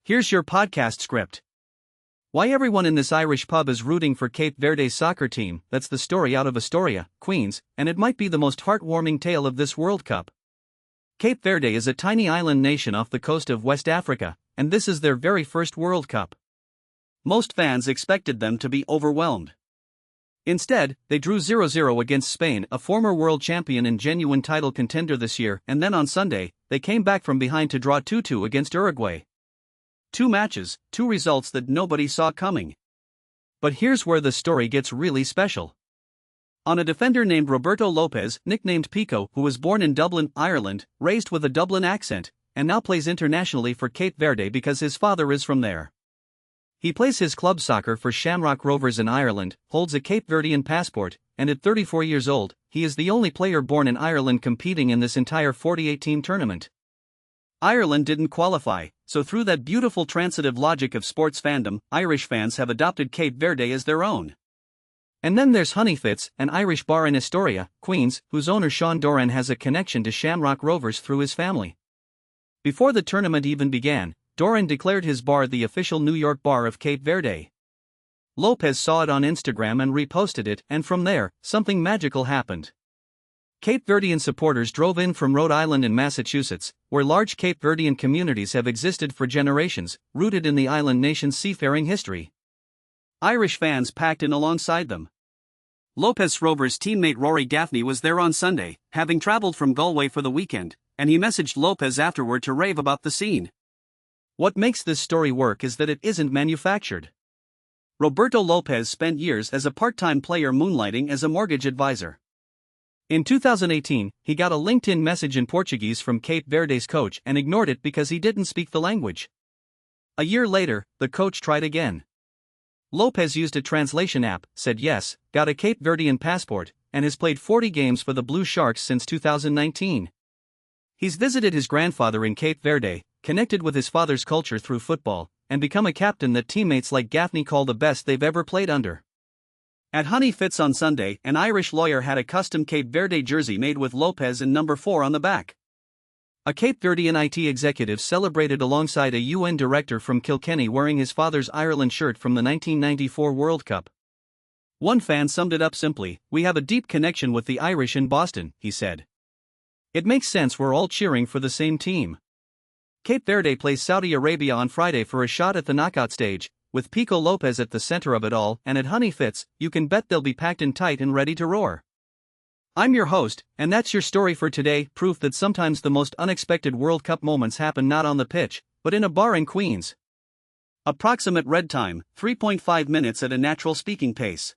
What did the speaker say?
Here's your podcast script. Why everyone in this Irish pub is rooting for Cape Verde's soccer team. That's the story out of Astoria, Queens, and it might be the most heartwarming tale of this World Cup. Cape Verde is a tiny island nation off the coast of West Africa, and this is their very first World Cup. Most fans expected them to be overwhelmed. Instead, they drew 0-0 against Spain, a former world champion and genuine title contender this year, and then on Sunday, they came back from behind to draw 2-2 against Uruguay. 2 matches, 2 results that nobody saw coming. But here's where the story gets really special. On a defender named Roberto Lopez, nicknamed Pico, who was born in Dublin, Ireland, raised with a Dublin accent, and now plays internationally for Cape Verde because his father is from there. He plays his club soccer for Shamrock Rovers in Ireland, holds a Cape Verdean passport, and at 34 years old, he is the only player born in Ireland competing in this entire 48-team tournament. Ireland didn't qualify, so through that beautiful transitive logic of sports fandom, Irish fans have adopted Cape Verde as their own. And then there's Honeyfitz, an Irish bar in Astoria, Queens, whose owner Sean Doran has a connection to Shamrock Rovers through his family. Before the tournament even began, Doran declared his bar the official New York bar of Cape Verde. Lopez saw it on Instagram and reposted it, and from there, something magical happened. Cape Verdean supporters drove in from Rhode Island and Massachusetts, where large Cape Verdean communities have existed for generations, rooted in the island nation's seafaring history. Irish fans packed in alongside them. Lopez Rovers teammate Rory Gaffney was there on Sunday, having traveled from Galway for the weekend, and he messaged Lopez afterward to rave about the scene. What makes this story work is that it isn't manufactured. Roberto Lopez spent years as a part-time player moonlighting as a mortgage advisor. In 2018, he got a LinkedIn message in Portuguese from Cape Verde's coach and ignored it because he didn't speak the language. A year later, the coach tried again. Lopez used a translation app, said yes, got a Cape Verdean passport, and has played 40 games for the Blue Sharks since 2019. He's visited his grandfather in Cape Verde, connected with his father's culture through football, and become a captain that teammates like Gaffney call the best they've ever played under. At Honeyfitz on Sunday, an Irish lawyer had a custom Cape Verde jersey made with Lopez and number 4 on the back. A Cape Verdean IT executive celebrated alongside a UN director from Kilkenny wearing his father's Ireland shirt from the 1994 World Cup. One fan summed it up simply, "We have a deep connection with the Irish in Boston," he said. It makes sense, we're all cheering for the same team. Cape Verde plays Saudi Arabia on Friday for a shot at the knockout stage, with Pico Lopez at the center of it all, and at Honeyfitz, you can bet they'll be packed in tight and ready to roar. I'm your host, and that's your story for today, proof that sometimes the most unexpected World Cup moments happen not on the pitch, but in a bar in Queens. Approximate red time, 3.5 minutes at a natural speaking pace.